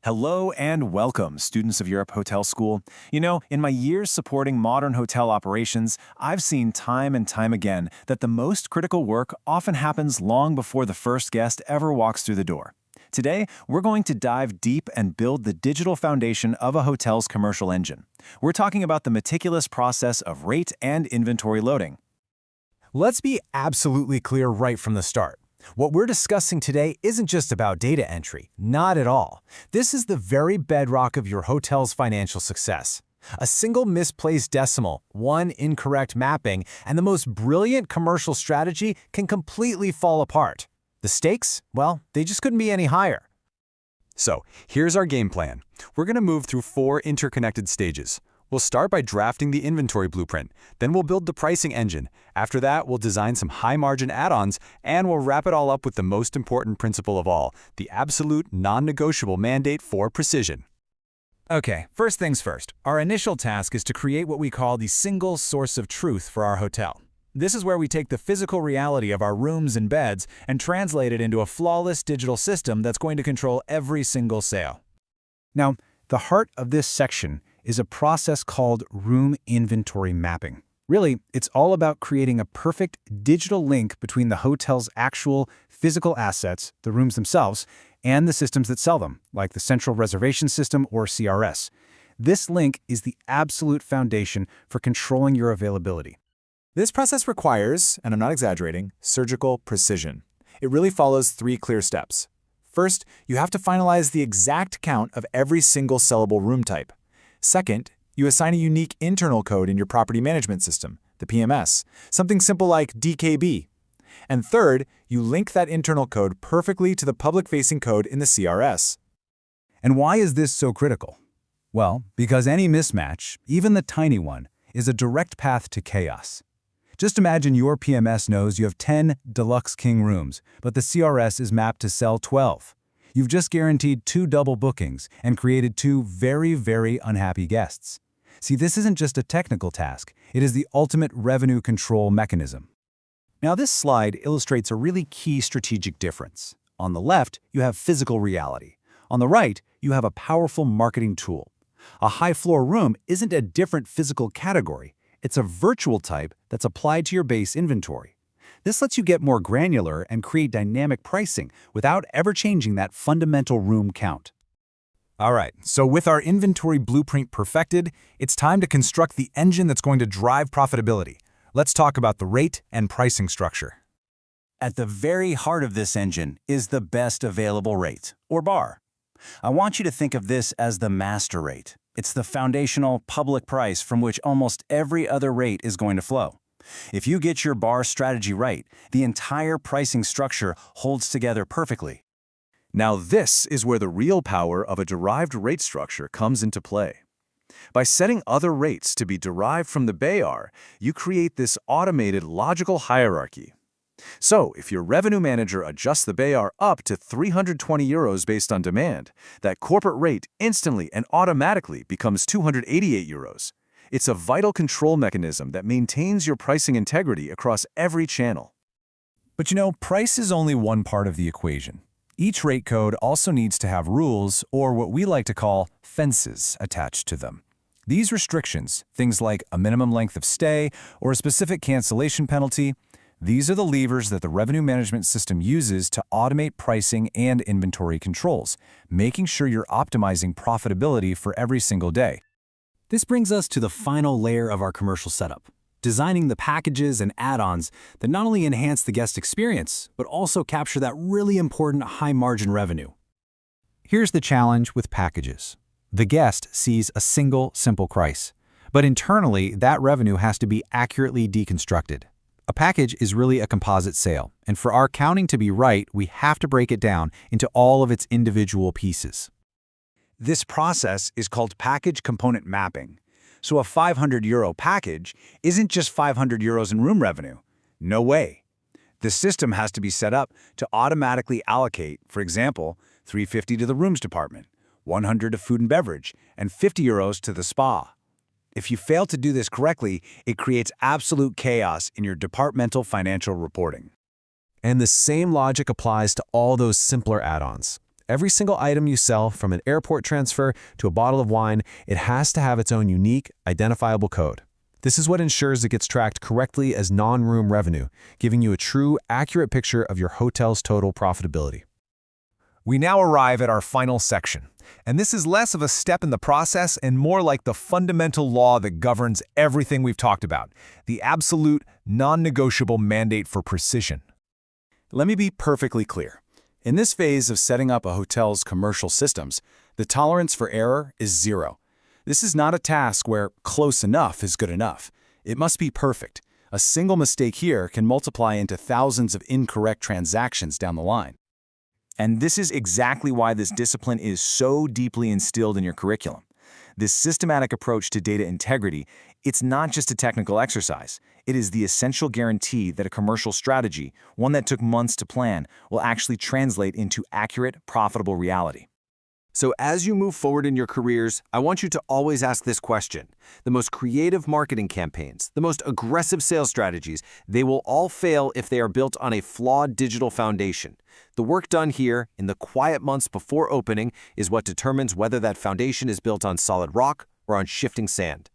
Hello and welcome, students of Europe Hotel School. In my years supporting modern hotel operations, I've seen time and time again that the most critical work often happens long before the first guest ever walks through the door. Today, we're going to dive deep and build the digital foundation of a hotel's commercial engine. We're talking about the meticulous process of rate and inventory loading. Let's be absolutely clear right from the start. What we're discussing today isn't just about data entry, not at all. This is the very bedrock of your hotel's financial success. A single misplaced decimal, one incorrect mapping, and the most brilliant commercial strategy can completely fall apart. The stakes? Well, they just couldn't be any higher. So, here's our game plan. We're going to move through 4 interconnected stages. We'll start by drafting the inventory blueprint, then we'll build the pricing engine. After that, we'll design some high-margin add-ons, and we'll wrap it all up with the most important principle of all, the absolute non-negotiable mandate for precision. Okay, first things first. Our initial task is to create what we call the single source of truth for our hotel. This is where we take the physical reality of our rooms and beds and translate it into a flawless digital system that's going to control every single sale. Now, the heart of this section is a process called room inventory mapping. Really, it's all about creating a perfect digital link between the hotel's actual physical assets, the rooms themselves, and the systems that sell them, like the Central Reservation System or CRS. This link is the absolute foundation for controlling your availability. This process requires, and I'm not exaggerating, surgical precision. It really follows 3 clear steps. First, you have to finalize the exact count of every single sellable room type. Second, you assign a unique internal code in your property management system, the PMS, something simple like DKB. And third, you link that internal code perfectly to the public-facing code in the CRS. And why is this so critical? Well, because any mismatch, even the tiny one, is a direct path to chaos. Just imagine your PMS knows you have 10 Deluxe King rooms, but the CRS is mapped to sell 12. You've just guaranteed 2 double bookings and created 2 very, very unhappy guests. See, this isn't just a technical task. It is the ultimate revenue control mechanism. Now, this slide illustrates a really key strategic difference. On the left, you have physical reality. On the right, you have a powerful marketing tool. A high-floor room isn't a different physical category. It's a virtual type that's applied to your base inventory. This lets you get more granular and create dynamic pricing without ever changing that fundamental room count. All right, so with our inventory blueprint perfected, it's time to construct the engine that's going to drive profitability. Let's talk about the rate and pricing structure. At the very heart of this engine is the best available rate, or BAR. I want you to think of this as the master rate. It's the foundational public price from which almost every other rate is going to flow. If you get your BAR strategy right, the entire pricing structure holds together perfectly. Now this is where the real power of a derived rate structure comes into play. By setting other rates to be derived from the BAR, you create this automated logical hierarchy. So, if your revenue manager adjusts the BAR up to €320 based on demand, that corporate rate instantly and automatically becomes €288. It's a vital control mechanism that maintains your pricing integrity across every channel. But price is only one part of the equation. Each rate code also needs to have rules, or what we like to call fences, attached to them. These restrictions, things like a minimum length of stay or a specific cancellation penalty, these are the levers that the revenue management system uses to automate pricing and inventory controls, making sure you're optimizing profitability for every single day. This brings us to the final layer of our commercial setup, designing the packages and add-ons that not only enhance the guest experience, but also capture that really important high-margin revenue. Here's the challenge with packages. The guest sees a single, simple price, but internally, that revenue has to be accurately deconstructed. A package is really a composite sale, and for our counting to be right, we have to break it down into all of its individual pieces. This process is called package component mapping. So a €500 package isn't just €500 in room revenue. No way. The system has to be set up to automatically allocate, for example, $350 to the rooms department, $100 to food and beverage, and €50 to the spa. If you fail to do this correctly, it creates absolute chaos in your departmental financial reporting. And the same logic applies to all those simpler add-ons. Every single item you sell, from an airport transfer to a bottle of wine, it has to have its own unique, identifiable code. This is what ensures it gets tracked correctly as non-room revenue, giving you a true, accurate picture of your hotel's total profitability. We now arrive at our final section, and this is less of a step in the process and more like the fundamental law that governs everything we've talked about, the absolute, non-negotiable mandate for precision. Let me be perfectly clear. In this phase of setting up a hotel's commercial systems, the tolerance for error is zero. This is not a task where close enough is good enough. It must be perfect. A single mistake here can multiply into thousands of incorrect transactions down the line. And this is exactly why this discipline is so deeply instilled in your curriculum. This systematic approach to data integrity, it's not just a technical exercise. It is the essential guarantee that a commercial strategy, one that took months to plan, will actually translate into accurate, profitable reality. So as you move forward in your careers, I want you to always ask this question. The most creative marketing campaigns, the most aggressive sales strategies, they will all fail if they are built on a flawed digital foundation. The work done here, in the quiet months before opening, is what determines whether that foundation is built on solid rock or on shifting sand.